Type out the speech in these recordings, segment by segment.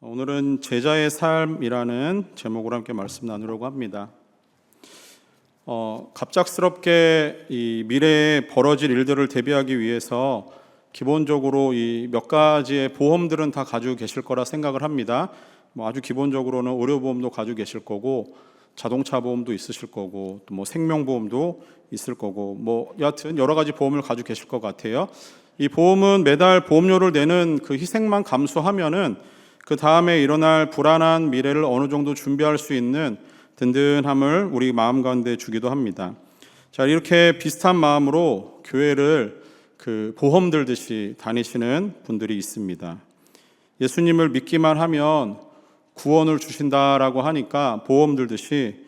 오늘은 제자의 삶이라는 제목으로 함께 말씀 나누려고 합니다. 갑작스럽게 이 미래에 벌어질 일들을 대비하기 위해서 기본적으로 이 몇 가지의 보험들은 다 가지고 계실 거라 생각을 합니다. 아주 기본적으로는 의료보험도 가지고 계실 거고, 자동차 보험도 있으실 거고, 또 생명보험도 있을 거고, 여하튼 여러 가지 보험을 가지고 계실 것 같아요. 이 보험은 매달 보험료를 내는 그 희생만 감수하면은 그 다음에 일어날 불안한 미래를 어느 정도 준비할 수 있는 든든함을 우리 마음 가운데 주기도 합니다. 자, 이렇게 비슷한 마음으로 교회를 그 보험 들듯이 다니시는 분들이 있습니다. 예수님을 믿기만 하면 구원을 주신다라고 하니까 보험 들듯이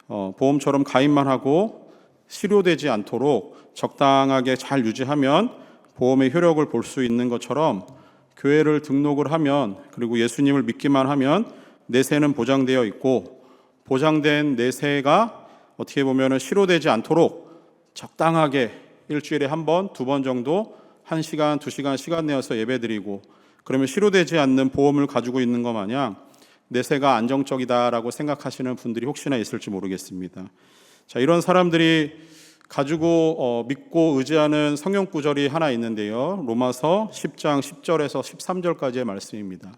보험처럼 가입만 하고 실효되지 않도록 적당하게 잘 유지하면 보험의 효력을 볼 수 있는 것처럼 교회를 등록을 하면, 그리고 예수님을 믿기만 하면 내세는 보장되어 있고, 보장된 내세가 어떻게 보면 실효되지 않도록 적당하게 일주일에 한 번, 두 번 정도 1시간, 2시간 시간 내어서 예배드리고, 그러면 실효되지 않는 보험을 가지고 있는 것 마냥 내세가 안정적이다라고 생각하시는 분들이 혹시나 있을지 모르겠습니다. 자, 이런 사람들이 가지고 믿고 의지하는 성경 구절이 하나 있는데요. 로마서 10장 10절에서 13절까지의 말씀입니다.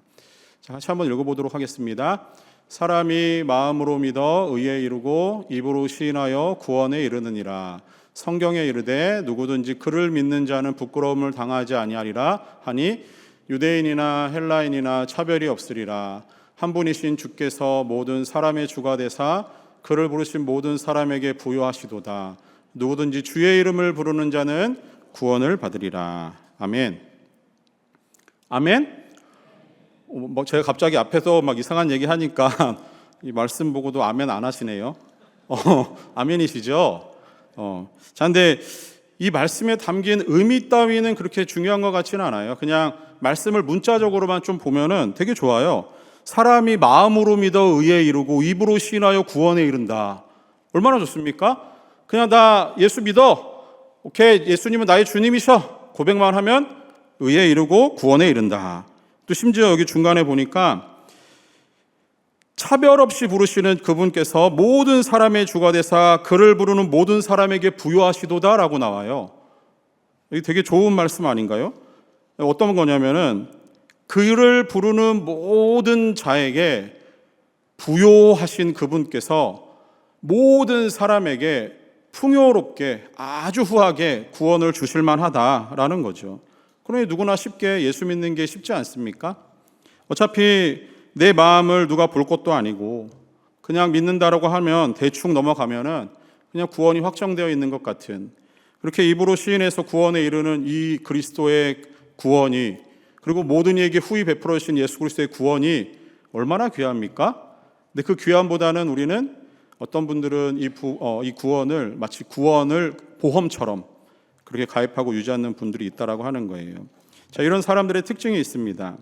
자, 같이 한번 읽어보도록 하겠습니다. 사람이 마음으로 믿어 의에 이르고 입으로 시인하여 구원에 이르느니라. 성경에 이르되 누구든지 그를 믿는 자는 부끄러움을 당하지 아니하리라 하니 유대인이나 헬라인이나 차별이 없으리라. 한 분이신 주께서 모든 사람의 주가 되사 그를 부르신 모든 사람에게 부요하시도다. 누구든지 주의 이름을 부르는 자는 구원을 받으리라. 아멘. 아멘? 제가 갑자기 앞에서 이상한 얘기 하니까 이 말씀 보고도 아멘 안 하시네요. 아멘이시죠? 자, 근데 이 말씀에 담긴 의미 따위는 그렇게 중요한 것 같지는 않아요. 그냥 말씀을 문자적으로만 좀 보면은 되게 좋아요. 사람이 마음으로 믿어 의에 이르고 입으로 시인하여 구원에 이른다. 얼마나 좋습니까? 그냥 나 예수 믿어. 오케이, 예수님은 나의 주님이셔. 고백만 하면 의에 이르고 구원에 이른다. 또 심지어 여기 중간에 보니까 차별 없이 부르시는 그분께서 모든 사람의 주가 되사 그를 부르는 모든 사람에게 부요하시도다라고 나와요. 이게 되게 좋은 말씀 아닌가요? 어떤 거냐면은 그를 부르는 모든 자에게 부요하신 그분께서 모든 사람에게 풍요롭게 아주 후하게 구원을 주실 만하다라는 거죠. 그러니 누구나 쉽게 예수 믿는 게 쉽지 않습니까? 어차피 내 마음을 누가 볼 것도 아니고 그냥 믿는다라고 하면 대충 넘어가면은 그냥 구원이 확정되어 있는 것 같은, 그렇게 입으로 시인해서 구원에 이르는 이 그리스도의 구원이, 그리고 모든 이에게 후히 베풀어 주신 예수 그리스도의 구원이 얼마나 귀합니까? 근데 그 귀함보다는 우리는 어떤 분들은 이 구원을 마치 구원을 보험처럼 그렇게 가입하고 유지하는 분들이 있다라고 하는 거예요. 자, 이런 사람들의 특징이 있습니다.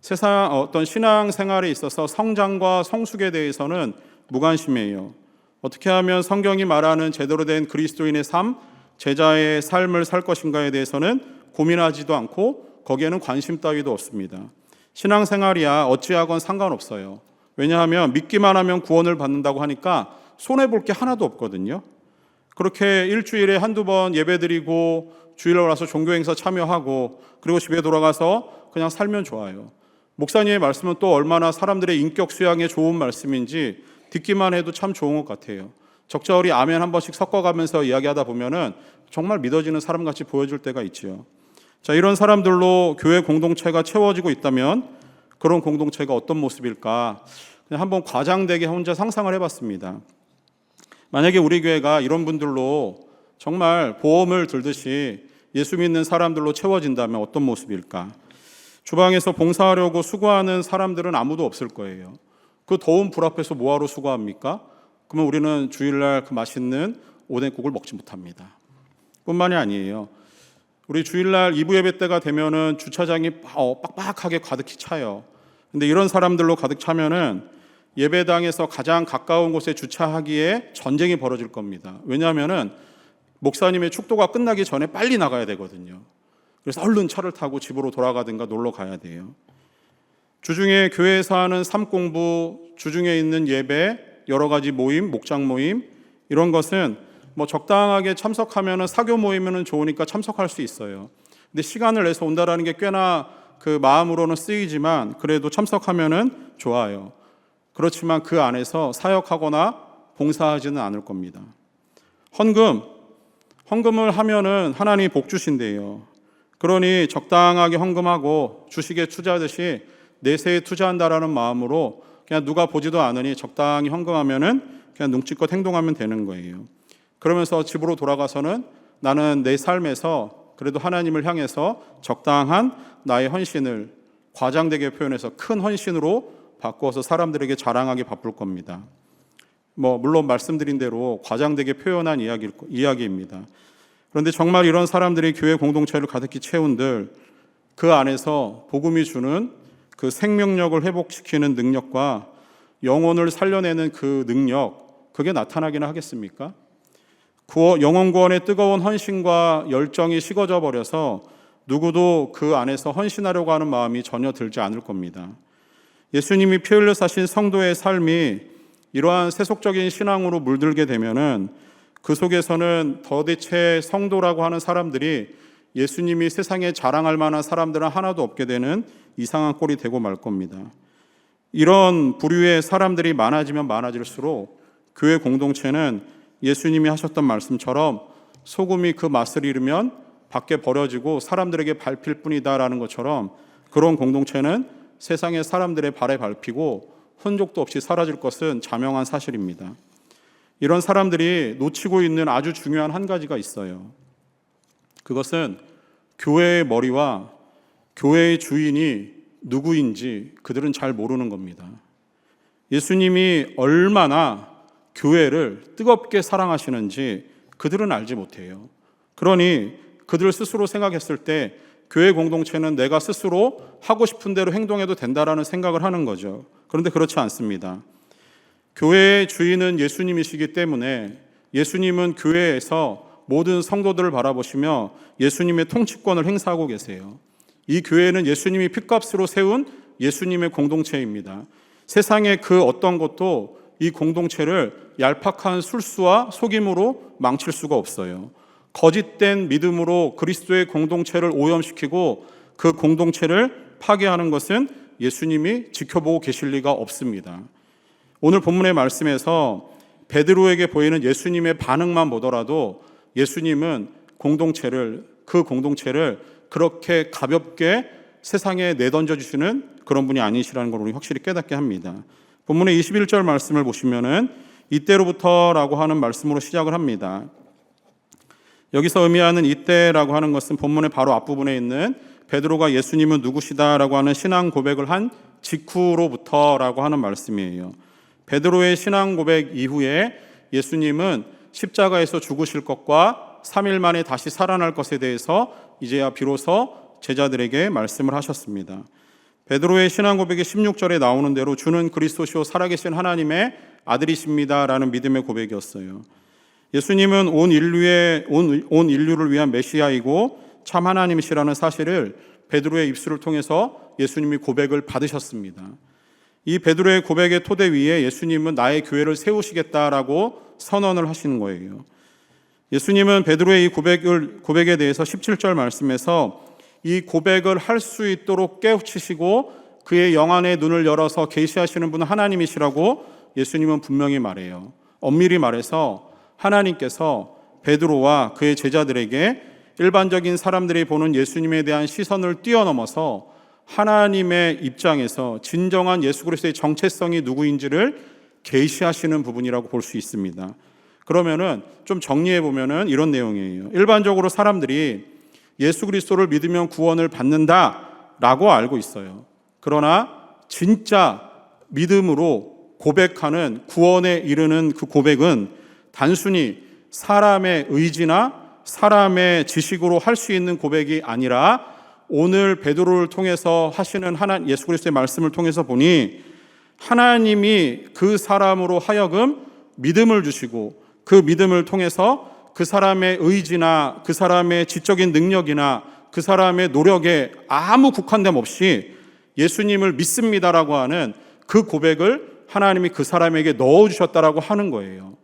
세상 어떤 신앙 생활에 있어서 성장과 성숙에 대해서는 무관심해요. 어떻게 하면 성경이 말하는 제대로 된 그리스도인의 삶, 제자의 삶을 살 것인가에 대해서는 고민하지도 않고 거기에는 관심 따위도 없습니다. 신앙 생활이야 어찌하건 상관없어요. 왜냐하면 믿기만 하면 구원을 받는다고 하니까 손해볼 게 하나도 없거든요. 그렇게 일주일에 한두 번 예배드리고 주일날 와서 종교행사 참여하고 그리고 집에 돌아가서 그냥 살면 좋아요. 목사님의 말씀은 또 얼마나 사람들의 인격 수양에 좋은 말씀인지 듣기만 해도 참 좋은 것 같아요. 적절히 아멘 한 번씩 섞어가면서 이야기하다 보면은 정말 믿어지는 사람같이 보여줄 때가 있지요. 자, 이런 사람들로 교회 공동체가 채워지고 있다면 그런 공동체가 어떤 모습일까? 그냥 한번 과장되게 혼자 상상을 해봤습니다. 만약에 우리 교회가 이런 분들로 정말 보험을 들듯이 예수 믿는 사람들로 채워진다면 어떤 모습일까? 주방에서 봉사하려고 수고하는 사람들은 아무도 없을 거예요. 그 더운 불 앞에서 뭐하러 수고합니까? 그러면 우리는 주일날 그 맛있는 오뎅국을 먹지 못합니다. 뿐만이 아니에요. 우리 주일날 2부 예배 때가 되면은 주차장이 빡빡하게 가득히 차요. 근데 이런 사람들로 가득 차면은 예배당에서 가장 가까운 곳에 주차하기에 전쟁이 벌어질 겁니다. 왜냐하면은 목사님의 축도가 끝나기 전에 빨리 나가야 되거든요. 그래서 얼른 차를 타고 집으로 돌아가든가 놀러 가야 돼요. 주중에 교회에서 하는 삶공부, 주중에 있는 예배, 여러 가지 모임, 목장 모임 이런 것은 뭐 적당하게 참석하면은 사교 모임은 좋으니까 참석할 수 있어요. 근데 시간을 내서 온다라는 게 꽤나 그 마음으로는 쓰이지만 그래도 참석하면은 좋아요. 그렇지만 그 안에서 사역하거나 봉사하지는 않을 겁니다. 헌금을 하면은 하나님이 복 주신대요. 그러니 적당하게 헌금하고 주식에 투자하듯이 내세에 투자한다라는 마음으로 그냥 누가 보지도 않으니 적당히 헌금하면은 그냥 눈치껏 행동하면 되는 거예요. 그러면서 집으로 돌아가서는 나는 내 삶에서 그래도 하나님을 향해서 적당한 나의 헌신을 과장되게 표현해서 큰 헌신으로 바꾸어서 사람들에게 자랑하기 바쁠 겁니다. 물론 말씀드린 대로 과장되게 표현한 이야기입니다. 그런데 정말 이런 사람들이 교회 공동체를 가득히 채운들 그 안에서 복음이 주는 그 생명력을 회복시키는 능력과 영혼을 살려내는 그 능력, 그게 나타나기는 하겠습니까? 영혼 구원의 뜨거운 헌신과 열정이 식어져 버려서 누구도 그 안에서 헌신하려고 하는 마음이 전혀 들지 않을 겁니다. 예수님이 피 흘려 사신 성도의 삶이 이러한 세속적인 신앙으로 물들게 되면은 그 속에서는 도대체 성도라고 하는 사람들이 예수님이 세상에 자랑할 만한 사람들은 하나도 없게 되는 이상한 꼴이 되고 말 겁니다. 이런 부류의 사람들이 많아지면 많아질수록 교회 공동체는 예수님이 하셨던 말씀처럼 소금이 그 맛을 잃으면 밖에 버려지고 사람들에게 밟힐 뿐이다라는 것처럼 그런 공동체는 세상의 사람들의 발에 밟히고 흔적도 없이 사라질 것은 자명한 사실입니다. 이런 사람들이 놓치고 있는 아주 중요한 한 가지가 있어요. 그것은 교회의 머리와 교회의 주인이 누구인지 그들은 잘 모르는 겁니다. 예수님이 얼마나 교회를 뜨겁게 사랑하시는지 그들은 알지 못해요. 그러니 그들 스스로 생각했을 때 교회 공동체는 내가 스스로 하고 싶은 대로 행동해도 된다라는 생각을 하는 거죠. 그런데 그렇지 않습니다. 교회의 주인은 예수님이시기 때문에 예수님은 교회에서 모든 성도들을 바라보시며 예수님의 통치권을 행사하고 계세요. 이 교회는 예수님이 핏값으로 세운 예수님의 공동체입니다. 세상의 그 어떤 것도 이 공동체를 얄팍한 술수와 속임으로 망칠 수가 없어요. 거짓된 믿음으로 그리스도의 공동체를 오염시키고 그 공동체를 파괴하는 것은 예수님이 지켜보고 계실 리가 없습니다. 오늘 본문의 말씀에서 베드로에게 보이는 예수님의 반응만 보더라도 예수님은 그 공동체를 그렇게 가볍게 세상에 내던져 주시는 그런 분이 아니시라는 걸 우리 확실히 깨닫게 합니다. 본문의 21절 말씀을 보시면은 이때로부터라고 하는 말씀으로 시작을 합니다. 여기서 의미하는 이때라고 하는 것은 본문의 바로 앞부분에 있는 베드로가 예수님은 누구시다라고 하는 신앙 고백을 한 직후로부터라고 하는 말씀이에요. 베드로의 신앙 고백 이후에 예수님은 십자가에서 죽으실 것과 3일 만에 다시 살아날 것에 대해서 이제야 비로소 제자들에게 말씀을 하셨습니다. 베드로의 신앙 고백이 16절에 나오는 대로 주는 그리스도시요 살아계신 하나님의 아들이십니다라는 믿음의 고백이었어요. 예수님은 온 인류를 위한 메시아이고 참 하나님이시라는 사실을 베드로의 입술을 통해서 예수님이 고백을 받으셨습니다. 이 베드로의 고백의 토대 위에 예수님은 나의 교회를 세우시겠다라고 선언을 하시는 거예요. 예수님은 베드로의 이 고백에 대해서 17절 말씀에서 이 고백을 할 수 있도록 깨우치시고 그의 영안의 눈을 열어서 계시하시는 분은 하나님이시라고 예수님은 분명히 말해요. 엄밀히 말해서 하나님께서 베드로와 그의 제자들에게 일반적인 사람들이 보는 예수님에 대한 시선을 뛰어넘어서 하나님의 입장에서 진정한 예수 그리스도의 정체성이 누구인지를 계시하시는 부분이라고 볼 수 있습니다. 그러면은 좀 정리해 보면은 이런 내용이에요. 일반적으로 사람들이 예수 그리스도를 믿으면 구원을 받는다라고 알고 있어요. 그러나 진짜 믿음으로 고백하는 구원에 이르는 그 고백은 단순히 사람의 의지나 사람의 지식으로 할 수 있는 고백이 아니라 오늘 베드로를 통해서 하시는 예수 그리스도의 말씀을 통해서 보니 하나님이 그 사람으로 하여금 믿음을 주시고 그 믿음을 통해서 그 사람의 의지나 그 사람의 지적인 능력이나 그 사람의 노력에 아무 국한됨 없이 예수님을 믿습니다라고 하는 그 고백을 하나님이 그 사람에게 넣어주셨다라고 하는 거예요.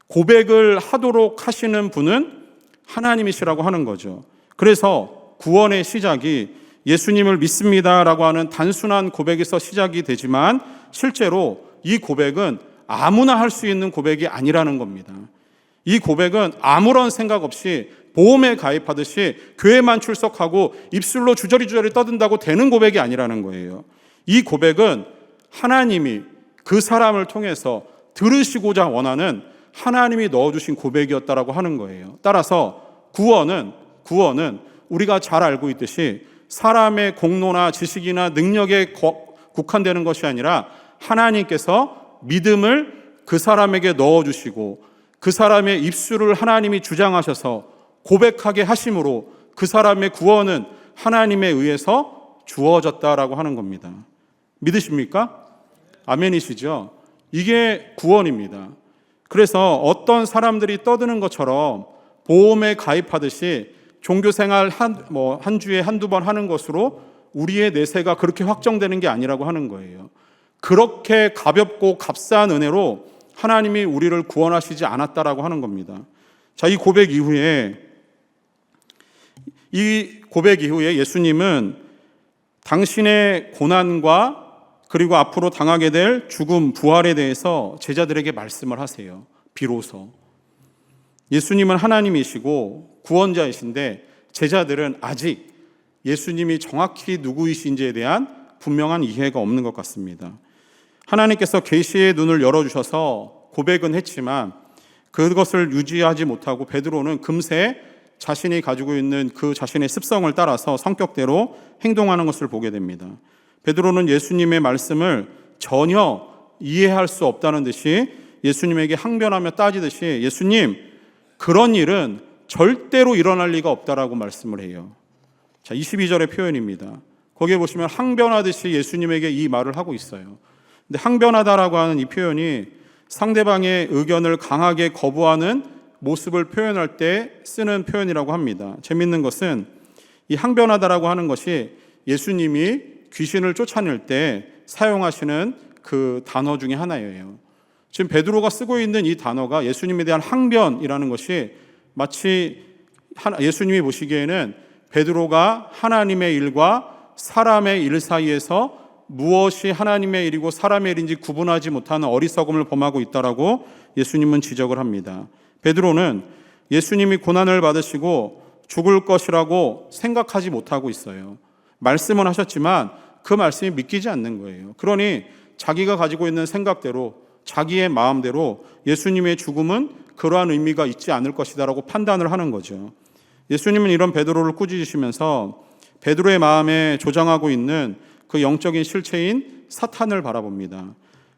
고백을 하도록 하시는 분은 하나님이시라고 하는 거죠. 그래서 구원의 시작이 예수님을 믿습니다라고 하는 단순한 고백에서 시작이 되지만 실제로 이 고백은 아무나 할 수 있는 고백이 아니라는 겁니다. 이 고백은 아무런 생각 없이 보험에 가입하듯이 교회만 출석하고 입술로 주저리 떠든다고 되는 고백이 아니라는 거예요. 이 고백은 하나님이 그 사람을 통해서 들으시고자 원하는 하나님이 넣어주신 고백이었다라고 하는 거예요. 따라서 구원은 우리가 잘 알고 있듯이 사람의 공로나 지식이나 능력에 국한되는 것이 아니라 하나님께서 믿음을 그 사람에게 넣어주시고 그 사람의 입술을 하나님이 주장하셔서 고백하게 하심으로 그 사람의 구원은 하나님에 의해서 주어졌다라고 하는 겁니다. 믿으십니까? 아멘이시죠? 이게 구원입니다. 그래서 어떤 사람들이 떠드는 것처럼 보험에 가입하듯이 종교생활 한 주에 한두 번 하는 것으로 우리의 내세가 그렇게 확정되는 게 아니라고 하는 거예요. 그렇게 가볍고 값싼 은혜로 하나님이 우리를 구원하시지 않았다라고 하는 겁니다. 자, 이 고백 이후에 예수님은 당신의 고난과 그리고 앞으로 당하게 될 죽음, 부활에 대해서 제자들에게 말씀을 하세요. 비로소. 예수님은 하나님이시고 구원자이신데 제자들은 아직 예수님이 정확히 누구이신지에 대한 분명한 이해가 없는 것 같습니다. 하나님께서 계시의 눈을 열어주셔서 고백은 했지만 그것을 유지하지 못하고 베드로는 금세 자신이 가지고 있는 그 자신의 습성을 따라서 성격대로 행동하는 것을 보게 됩니다. 베드로는 예수님의 말씀을 전혀 이해할 수 없다는 듯이 예수님에게 항변하며 따지듯이 예수님, 그런 일은 절대로 일어날 리가 없다라고 말씀을 해요. 자, 22절의 표현입니다. 거기에 보시면 항변하듯이 예수님에게 이 말을 하고 있어요. 근데 항변하다라고 하는 이 표현이 상대방의 의견을 강하게 거부하는 모습을 표현할 때 쓰는 표현이라고 합니다. 재밌는 것은 이 항변하다라고 하는 것이 예수님이 귀신을 쫓아낼 때 사용하시는 그 단어 중에 하나예요. 지금 베드로가 쓰고 있는 이 단어가 예수님에 대한 항변이라는 것이 마치 예수님이 보시기에는 베드로가 하나님의 일과 사람의 일 사이에서 무엇이 하나님의 일이고 사람의 일인지 구분하지 못하는 어리석음을 범하고 있다라고 예수님은 지적을 합니다. 베드로는 예수님이 고난을 받으시고 죽을 것이라고 생각하지 못하고 있어요. 말씀은 하셨지만 그 말씀이 믿기지 않는 거예요. 그러니 자기가 가지고 있는 생각대로 자기의 마음대로 예수님의 죽음은 그러한 의미가 있지 않을 것이다라고 판단을 하는 거죠. 예수님은 이런 베드로를 꾸짖으시면서 베드로의 마음에 조장하고 있는 그 영적인 실체인 사탄을 바라봅니다.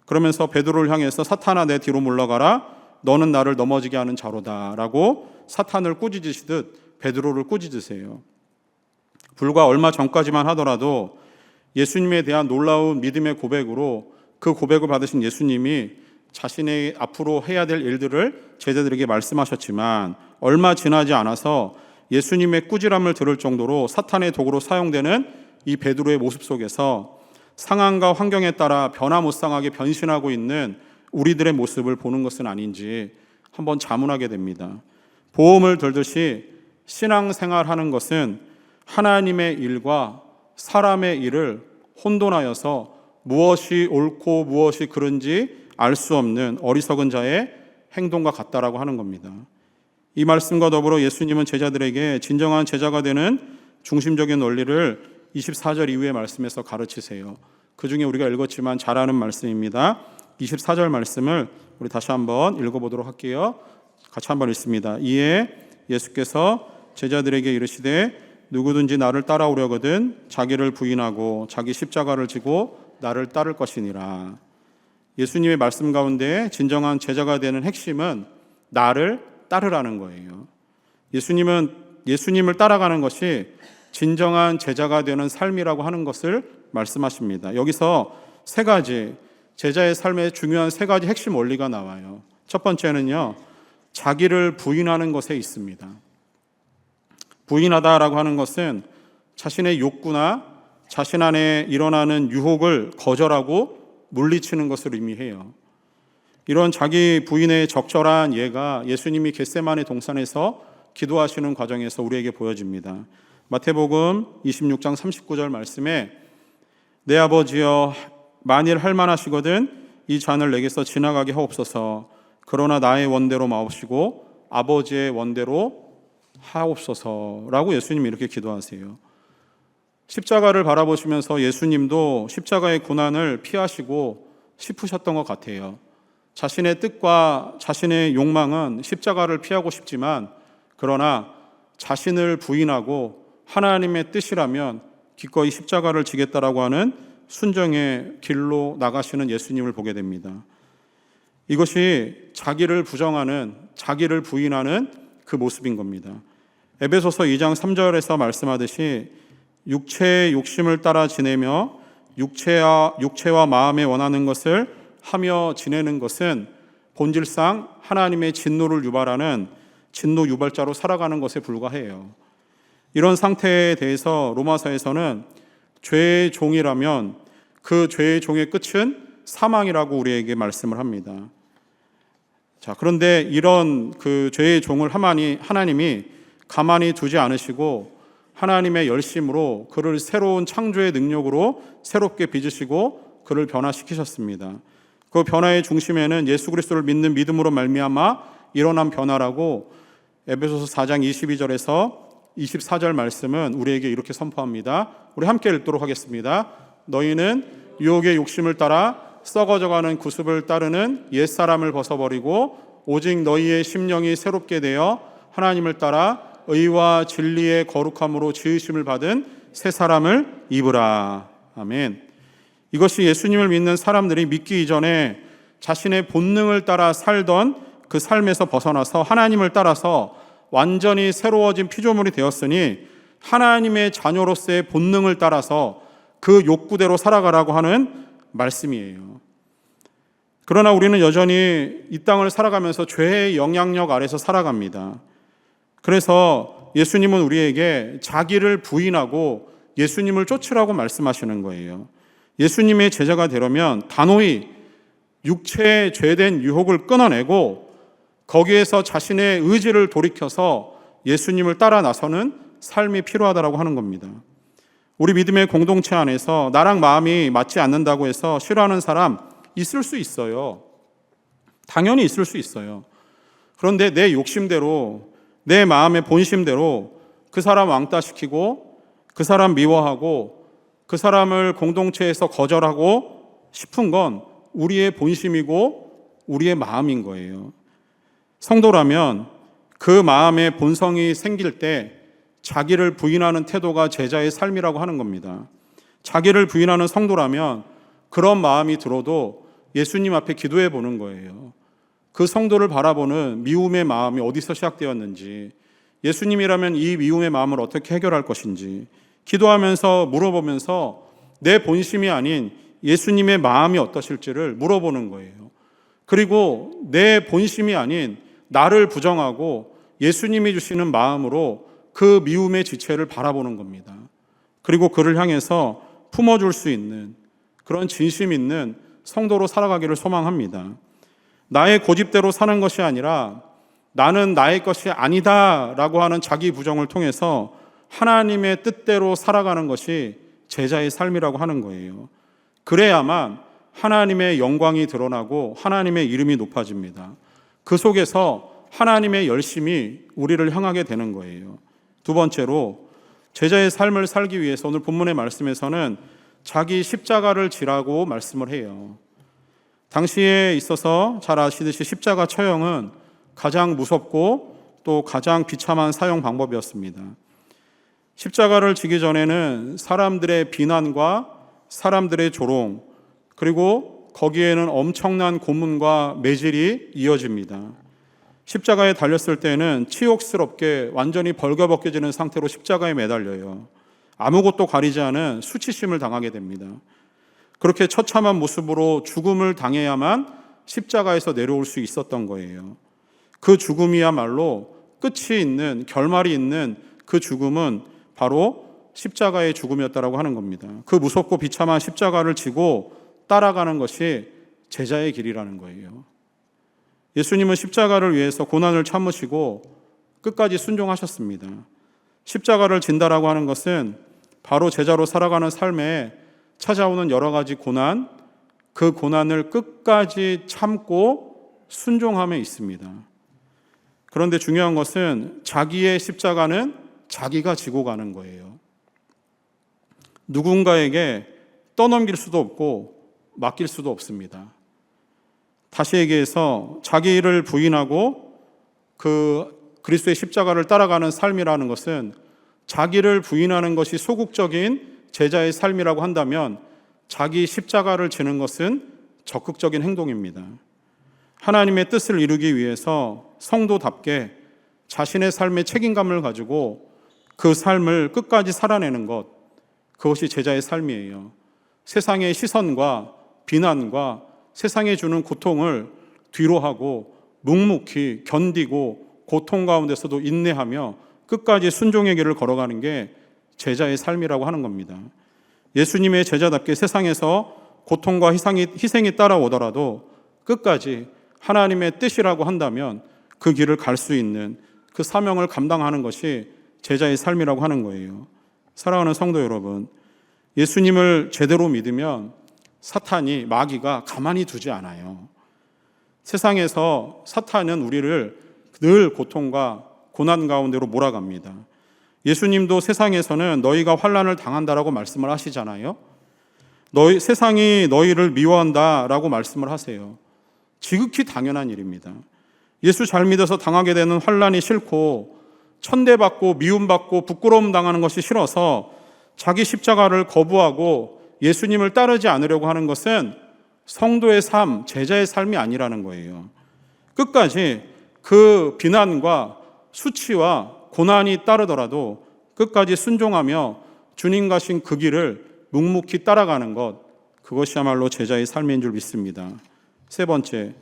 그러면서 베드로를 향해서 사탄아 내 뒤로 물러가라, 너는 나를 넘어지게 하는 자로다라고 사탄을 꾸짖으시듯 베드로를 꾸짖으세요. 불과 얼마 전까지만 하더라도 예수님에 대한 놀라운 믿음의 고백으로 그 고백을 받으신 예수님이 자신의 앞으로 해야 될 일들을 제자들에게 말씀하셨지만 얼마 지나지 않아서 예수님의 꾸지람을 들을 정도로 사탄의 도구로 사용되는 이 베드로의 모습 속에서 상황과 환경에 따라 변화무쌍하게 변신하고 있는 우리들의 모습을 보는 것은 아닌지 한번 자문하게 됩니다. 보험을 들듯이 신앙생활하는 것은 하나님의 일과 사람의 일을 혼돈하여서 무엇이 옳고 무엇이 그른지 알 수 없는 어리석은 자의 행동과 같다라고 하는 겁니다. 이 말씀과 더불어 예수님은 제자들에게 진정한 제자가 되는 중심적인 원리를 24절 이후의 말씀에서 가르치세요. 그 중에 우리가 읽었지만 잘 아는 말씀입니다. 24절 말씀을 우리 다시 한번 읽어보도록 할게요. 같이 한번 읽습니다. 이에 예수께서 제자들에게 이르시되 누구든지 나를 따라오려거든 자기를 부인하고 자기 십자가를 지고 나를 따를 것이니라. 예수님의 말씀 가운데 진정한 제자가 되는 핵심은 나를 따르라는 거예요. 예수님을 따라가는 것이 진정한 제자가 되는 삶이라고 하는 것을 말씀하십니다. 여기서 세 가지, 제자의 삶의 중요한 세 가지 핵심 원리가 나와요. 첫 번째는요, 자기를 부인하는 것에 있습니다. 부인하다라고 하는 것은 자신의 욕구나 자신 안에 일어나는 유혹을 거절하고 물리치는 것을 의미해요. 이런 자기 부인의 적절한 예가 예수님이 겟세마네 동산에서 기도하시는 과정에서 우리에게 보여집니다. 마태복음 26장 39절 말씀에 내 아버지여 만일 할만하시거든 이 잔을 내게서 지나가게 하옵소서. 그러나 나의 원대로 마옵시고 아버지의 원대로 하옵소서라고 예수님이 이렇게 기도하세요. 십자가를 바라보시면서 예수님도 십자가의 고난을 피하시고 싶으셨던 것 같아요. 자신의 뜻과 자신의 욕망은 십자가를 피하고 싶지만 그러나 자신을 부인하고 하나님의 뜻이라면 기꺼이 십자가를 지겠다라고 하는 순종의 길로 나가시는 예수님을 보게 됩니다. 이것이 자기를 부정하는, 자기를 부인하는 그 모습인 겁니다. 에베소서 2장 3절에서 말씀하듯이 육체의 욕심을 따라 지내며 육체와 마음에 원하는 것을 하며 지내는 것은 본질상 하나님의 진노를 유발하는 진노 유발자로 살아가는 것에 불과해요. 이런 상태에 대해서 로마서에서는 죄의 종이라면 그 죄의 종의 끝은 사망이라고 우리에게 말씀을 합니다. 자, 그런데 이런 그 죄의 종을 하나님이 가만히 두지 않으시고 하나님의 열심으로 그를 새로운 창조의 능력으로 새롭게 빚으시고 그를 변화시키셨습니다. 그 변화의 중심에는 예수 그리스도를 믿는 믿음으로 말미암아 일어난 변화라고 에베소서 4장 22절에서 24절 말씀은 우리에게 이렇게 선포합니다. 우리 함께 읽도록 하겠습니다. 너희는 유혹의 욕심을 따라 썩어져가는 구습을 따르는 옛사람을 벗어버리고 오직 너희의 심령이 새롭게 되어 하나님을 따라 의와 진리의 거룩함으로 지으심을 받은 새 사람을 입으라. 아멘. 이것이 예수님을 믿는 사람들이 믿기 이전에 자신의 본능을 따라 살던 그 삶에서 벗어나서 하나님을 따라서 완전히 새로워진 피조물이 되었으니 하나님의 자녀로서의 본능을 따라서 그 욕구대로 살아가라고 하는 말씀이에요. 그러나 우리는 여전히 이 땅을 살아가면서 죄의 영향력 아래서 살아갑니다. 그래서 예수님은 우리에게 자기를 부인하고 예수님을 쫓으라고 말씀하시는 거예요. 예수님의 제자가 되려면 단호히 육체의 죄된 유혹을 끊어내고 거기에서 자신의 의지를 돌이켜서 예수님을 따라 나서는 삶이 필요하다고 하는 겁니다. 우리 믿음의 공동체 안에서 나랑 마음이 맞지 않는다고 해서 싫어하는 사람 있을 수 있어요. 당연히 있을 수 있어요. 그런데 내 욕심대로, 내 마음의 본심대로 그 사람 왕따시키고 그 사람 미워하고 그 사람을 공동체에서 거절하고 싶은 건 우리의 본심이고 우리의 마음인 거예요. 성도라면 그 마음의 본성이 생길 때 자기를 부인하는 태도가 제자의 삶이라고 하는 겁니다. 자기를 부인하는 성도라면 그런 마음이 들어도 예수님 앞에 기도해 보는 거예요. 그 성도를 바라보는 미움의 마음이 어디서 시작되었는지, 예수님이라면 이 미움의 마음을 어떻게 해결할 것인지 기도하면서 물어보면서 내 본심이 아닌 예수님의 마음이 어떠실지를 물어보는 거예요. 그리고 내 본심이 아닌 나를 부정하고 예수님이 주시는 마음으로 그 미움의 지체를 바라보는 겁니다. 그리고 그를 향해서 품어줄 수 있는 그런 진심 있는 성도로 살아가기를 소망합니다. 나의 고집대로 사는 것이 아니라 나는 나의 것이 아니다라고 하는 자기 부정을 통해서 하나님의 뜻대로 살아가는 것이 제자의 삶이라고 하는 거예요. 그래야만 하나님의 영광이 드러나고 하나님의 이름이 높아집니다. 그 속에서 하나님의 열심이 우리를 향하게 되는 거예요. 두 번째로 제자의 삶을 살기 위해서 오늘 본문의 말씀에서는 자기 십자가를 지라고 말씀을 해요. 당시에 있어서 잘 아시듯이 십자가 처형은 가장 무섭고 또 가장 비참한 사형 방법이었습니다. 십자가를 지기 전에는 사람들의 비난과 사람들의 조롱, 그리고 거기에는 엄청난 고문과 매질이 이어집니다. 십자가에 달렸을 때는 치욕스럽게 완전히 벌거벗겨지는 상태로 십자가에 매달려요. 아무것도 가리지 않은 수치심을 당하게 됩니다. 그렇게 처참한 모습으로 죽음을 당해야만 십자가에서 내려올 수 있었던 거예요. 그 죽음이야말로 끝이 있는, 결말이 있는 그 죽음은 바로 십자가의 죽음이었다라고 하는 겁니다. 그 무섭고 비참한 십자가를 지고 따라가는 것이 제자의 길이라는 거예요. 예수님은 십자가를 위해서 고난을 참으시고 끝까지 순종하셨습니다. 십자가를 진다라고 하는 것은 바로 제자로 살아가는 삶에 찾아오는 여러 가지 고난, 그 고난을 끝까지 참고 순종함에 있습니다. 그런데 중요한 것은 자기의 십자가는 자기가 지고 가는 거예요. 누군가에게 떠넘길 수도 없고 맡길 수도 없습니다. 다시 얘기해서 자기를 부인하고 그리스도의 십자가를 따라가는 삶이라는 것은 자기를 부인하는 것이 소극적인 제자의 삶이라고 한다면 자기 십자가를 지는 것은 적극적인 행동입니다. 하나님의 뜻을 이루기 위해서 성도답게 자신의 삶의 책임감을 가지고 그 삶을 끝까지 살아내는 것, 그것이 제자의 삶이에요. 세상의 시선과 비난과 세상에 주는 고통을 뒤로하고 묵묵히 견디고 고통 가운데서도 인내하며 끝까지 순종의 길을 걸어가는 게 제자의 삶이라고 하는 겁니다. 예수님의 제자답게 세상에서 고통과 희생이 따라오더라도 끝까지 하나님의 뜻이라고 한다면 그 길을 갈 수 있는 그 사명을 감당하는 것이 제자의 삶이라고 하는 거예요. 사랑하는 성도 여러분, 예수님을 제대로 믿으면 사탄이, 마귀가 가만히 두지 않아요. 세상에서 사탄은 우리를 늘 고통과 고난 가운데로 몰아갑니다. 예수님도 세상에서는 너희가 환난을 당한다라고 말씀을 하시잖아요. 세상이 너희를 미워한다라고 말씀을 하세요. 지극히 당연한 일입니다. 예수 잘 믿어서 당하게 되는 환난이 싫고 천대받고 미움받고 부끄러움 당하는 것이 싫어서 자기 십자가를 거부하고 예수님을 따르지 않으려고 하는 것은 성도의 삶, 제자의 삶이 아니라는 거예요. 끝까지 그 비난과 수치와 고난이 따르더라도 끝까지 순종하며 주님 가신 그 길을 묵묵히 따라가는 것, 그것이야말로 제자의 삶인 줄 믿습니다. 세 번째,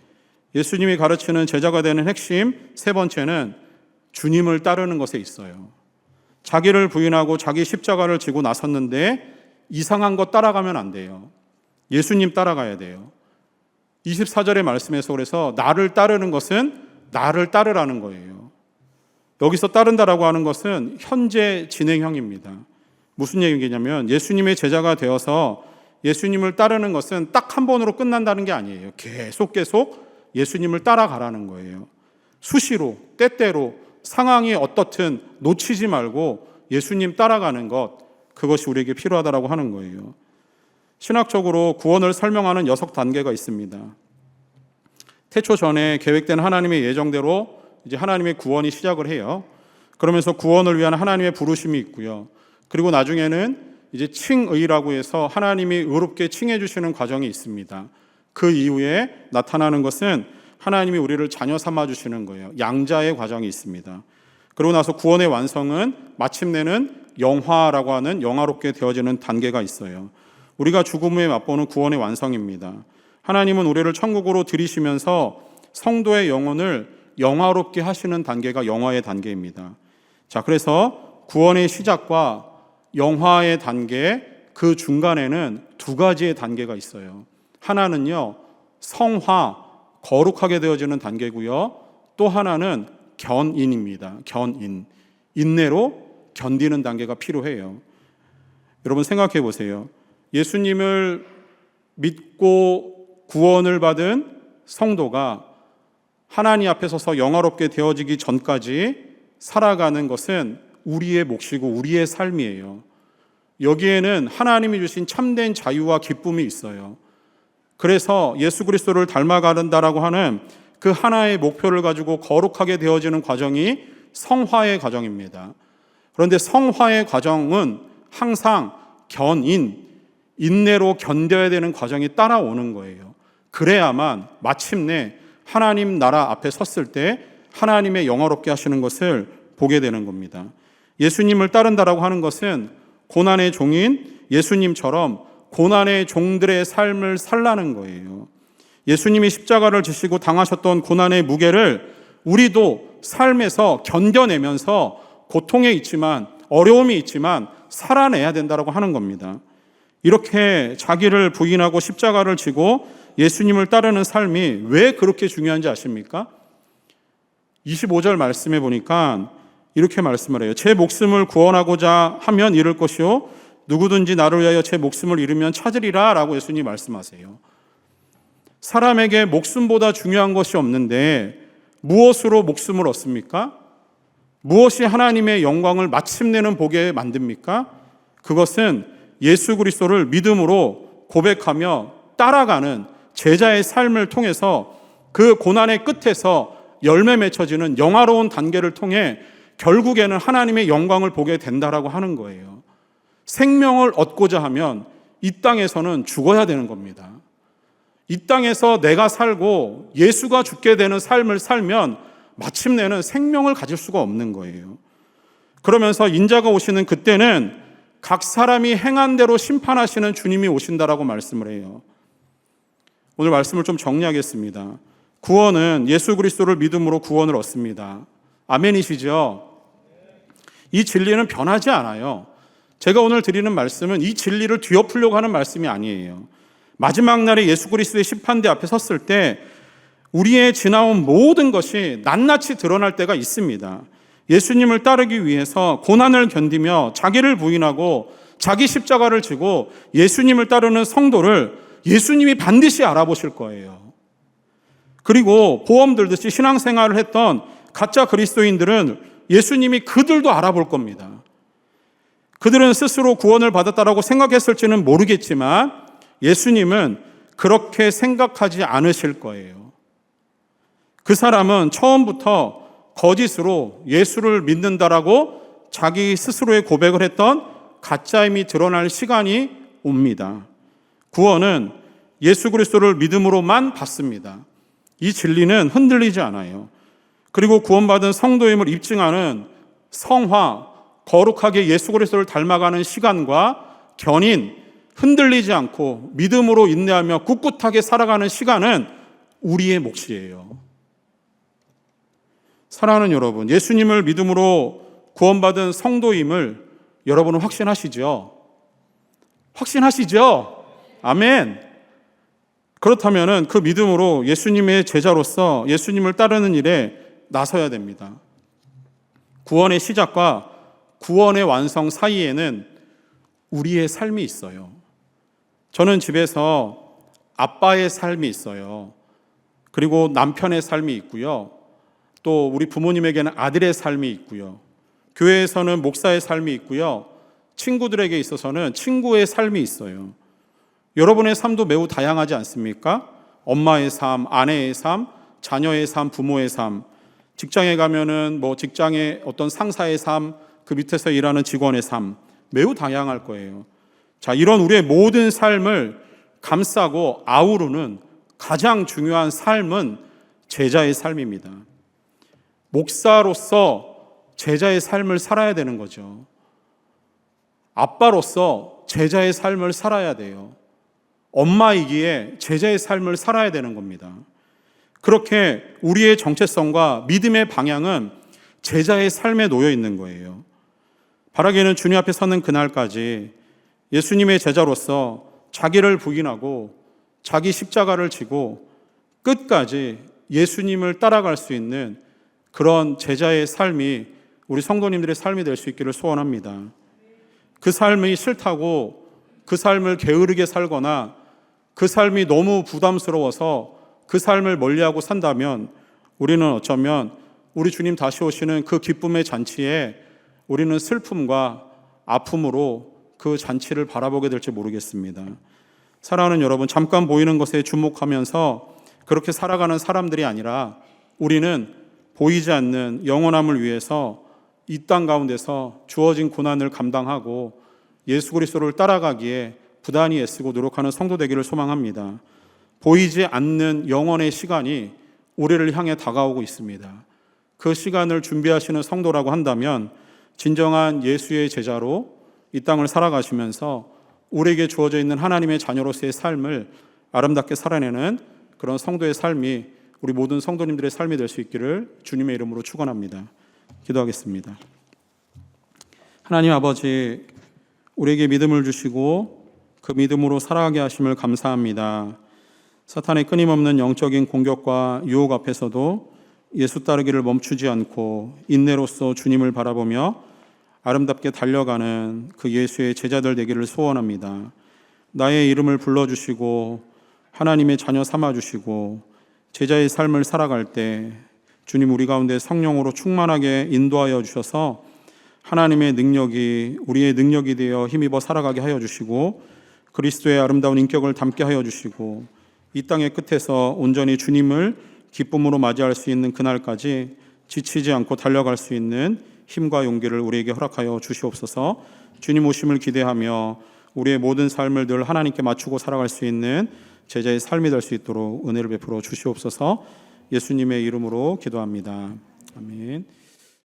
예수님이 가르치는 제자가 되는 핵심 세 번째는 주님을 따르는 것에 있어요. 자기를 부인하고 자기 십자가를 지고 나섰는데 이상한 것 따라가면 안 돼요. 예수님 따라가야 돼요. 24절의 말씀에서 그래서 나를 따르는 것은 나를 따르라는 거예요. 여기서 따른다라고 하는 것은 현재 진행형입니다. 무슨 얘기냐면 예수님의 제자가 되어서 예수님을 따르는 것은 딱 한 번으로 끝난다는 게 아니에요. 계속 예수님을 따라가라는 거예요. 수시로, 때때로 상황이 어떻든 놓치지 말고 예수님 따라가는 것, 그것이 우리에게 필요하다라고 하는 거예요. 신학적으로 구원을 설명하는 6단계가 있습니다. 태초 전에 계획된 하나님의 예정대로 이제 하나님의 구원이 시작을 해요. 그러면서 구원을 위한 하나님의 부르심이 있고요. 그리고 나중에는 이제 칭의라고 해서 하나님이 의롭게 칭해 주시는 과정이 있습니다. 그 이후에 나타나는 것은 하나님이 우리를 자녀 삼아 주시는 거예요. 양자의 과정이 있습니다. 그러고 나서 구원의 완성은 마침내는 영화라고 하는 영화롭게 되어지는 단계가 있어요. 우리가 죽음 후에 맛보는 구원의 완성입니다. 하나님은 우리를 천국으로 들이시면서 성도의 영혼을 영화롭게 하시는 단계가 영화의 단계입니다. 자, 그래서 구원의 시작과 영화의 단계, 그 중간에는 두 가지의 단계가 있어요. 하나는요, 성화, 거룩하게 되어지는 단계고요. 또 하나는 견인입니다. 견인. 인내로 견디는 단계가 필요해요. 여러분 생각해 보세요. 예수님을 믿고 구원을 받은 성도가 하나님 앞에 서서 영화롭게 되어지기 전까지 살아가는 것은 우리의 몫이고 우리의 삶이에요. 여기에는 하나님이 주신 참된 자유와 기쁨이 있어요. 그래서 예수 그리스도를 닮아가는다라고 하는 그 하나의 목표를 가지고 거룩하게 되어지는 과정이 성화의 과정입니다. 그런데 성화의 과정은 항상 견인, 인내로 견뎌야 되는 과정이 따라오는 거예요. 그래야만 마침내 하나님 나라 앞에 섰을 때 하나님의 영화롭게 하시는 것을 보게 되는 겁니다. 예수님을 따른다라고 하는 것은 고난의 종인 예수님처럼 고난의 종들의 삶을 살라는 거예요. 예수님이 십자가를 지시고 당하셨던 고난의 무게를 우리도 삶에서 견뎌내면서 고통에 있지만, 어려움이 있지만 살아내야 된다고 하는 겁니다. 이렇게 자기를 부인하고 십자가를 지고 예수님을 따르는 삶이 왜 그렇게 중요한지 아십니까? 25절 말씀에 보니까 이렇게 말씀을 해요. 제 목숨을 구원하고자 하면 잃을 것이요 누구든지 나를 위하여 제 목숨을 잃으면 찾으리라 라고 예수님이 말씀하세요. 사람에게 목숨보다 중요한 것이 없는데 무엇으로 목숨을 얻습니까? 무엇이 하나님의 영광을 마침내는 보게 만듭니까? 그것은 예수 그리스도를 믿음으로 고백하며 따라가는 제자의 삶을 통해서 그 고난의 끝에서 열매 맺혀지는 영화로운 단계를 통해 결국에는 하나님의 영광을 보게 된다라고 하는 거예요. 생명을 얻고자 하면 이 땅에서는 죽어야 되는 겁니다. 이 땅에서 내가 살고 예수가 죽게 되는 삶을 살면 마침내는 생명을 가질 수가 없는 거예요. 그러면서 인자가 오시는 그때는 각 사람이 행한 대로 심판하시는 주님이 오신다라고 말씀을 해요. 오늘 말씀을 좀 정리하겠습니다. 구원은 예수 그리스도를 믿음으로 구원을 얻습니다. 아멘이시죠? 이 진리는 변하지 않아요. 제가 오늘 드리는 말씀은 이 진리를 뒤엎으려고 하는 말씀이 아니에요. 마지막 날에 예수 그리스도의 심판대 앞에 섰을 때 우리의 지나온 모든 것이 낱낱이 드러날 때가 있습니다. 예수님을 따르기 위해서 고난을 견디며 자기를 부인하고 자기 십자가를 지고 예수님을 따르는 성도를 예수님이 반드시 알아보실 거예요. 그리고 보험 들듯이 신앙생활을 했던 가짜 그리스도인들은 예수님이 그들도 알아볼 겁니다. 그들은 스스로 구원을 받았다라고 생각했을지는 모르겠지만 예수님은 그렇게 생각하지 않으실 거예요. 그 사람은 처음부터 거짓으로 예수를 믿는다라고 자기 스스로의 고백을 했던 가짜임이 드러날 시간이 옵니다. 구원은 예수 그리스도를 믿음으로만 받습니다. 이 진리는 흔들리지 않아요. 그리고 구원받은 성도임을 입증하는 성화, 거룩하게 예수 그리스도를 닮아가는 시간과 견인, 흔들리지 않고 믿음으로 인내하며 꿋꿋하게 살아가는 시간은 우리의 몫이에요. 사랑하는 여러분, 예수님을 믿음으로 구원받은 성도임을 여러분은 확신하시죠? 확신하시죠? 아멘. 그렇다면 그 믿음으로 예수님의 제자로서 예수님을 따르는 일에 나서야 됩니다. 구원의 시작과 구원의 완성 사이에는 우리의 삶이 있어요. 저는 집에서 아빠의 삶이 있어요. 그리고 남편의 삶이 있고요. 또 우리 부모님에게는 아들의 삶이 있고요. 교회에서는 목사의 삶이 있고요. 친구들에게 있어서는 친구의 삶이 있어요. 여러분의 삶도 매우 다양하지 않습니까? 엄마의 삶, 아내의 삶, 자녀의 삶, 부모의 삶, 직장에 가면은 직장의 어떤 상사의 삶, 그 밑에서 일하는 직원의 삶, 매우 다양할 거예요. 자, 이런 우리의 모든 삶을 감싸고 아우르는 가장 중요한 삶은 제자의 삶입니다. 목사로서 제자의 삶을 살아야 되는 거죠. 아빠로서 제자의 삶을 살아야 돼요. 엄마이기에 제자의 삶을 살아야 되는 겁니다. 그렇게 우리의 정체성과 믿음의 방향은 제자의 삶에 놓여 있는 거예요. 바라기는 주님 앞에 서는 그날까지 예수님의 제자로서 자기를 부인하고 자기 십자가를 지고 끝까지 예수님을 따라갈 수 있는 그런 제자의 삶이 우리 성도님들의 삶이 될 수 있기를 소원합니다. 그 삶이 싫다고 그 삶을 게으르게 살거나 그 삶이 너무 부담스러워서 그 삶을 멀리하고 산다면 우리는 어쩌면 우리 주님 다시 오시는 그 기쁨의 잔치에 우리는 슬픔과 아픔으로 그 잔치를 바라보게 될지 모르겠습니다. 사랑하는 여러분, 잠깐 보이는 것에 주목하면서 그렇게 살아가는 사람들이 아니라 우리는 보이지 않는 영원함을 위해서 이 땅 가운데서 주어진 고난을 감당하고 예수 그리스도를 따라가기에 부단히 애쓰고 노력하는 성도 되기를 소망합니다. 보이지 않는 영원의 시간이 우리를 향해 다가오고 있습니다. 그 시간을 준비하시는 성도라고 한다면 진정한 예수의 제자로 이 땅을 살아가시면서 우리에게 주어져 있는 하나님의 자녀로서의 삶을 아름답게 살아내는 그런 성도의 삶이 우리 모든 성도님들의 삶이 될 수 있기를 주님의 이름으로 축원합니다. 기도하겠습니다. 하나님 아버지, 우리에게 믿음을 주시고 그 믿음으로 살아가게 하심을 감사합니다. 사탄의 끊임없는 영적인 공격과 유혹 앞에서도 예수 따르기를 멈추지 않고 인내로써 주님을 바라보며 아름답게 달려가는 그 예수의 제자들 되기를 소원합니다. 나의 이름을 불러주시고 하나님의 자녀 삼아주시고 제자의 삶을 살아갈 때 주님 우리 가운데 성령으로 충만하게 인도하여 주셔서 하나님의 능력이 우리의 능력이 되어 힘입어 살아가게 하여 주시고 그리스도의 아름다운 인격을 담게 하여 주시고 이 땅의 끝에서 온전히 주님을 기쁨으로 맞이할 수 있는 그날까지 지치지 않고 달려갈 수 있는 힘과 용기를 우리에게 허락하여 주시옵소서. 주님 오심을 기대하며 우리의 모든 삶을 늘 하나님께 맞추고 살아갈 수 있는 제자의 삶이 될 수 있도록 은혜를 베풀어 주시옵소서. 예수님의 이름으로 기도합니다. 아멘.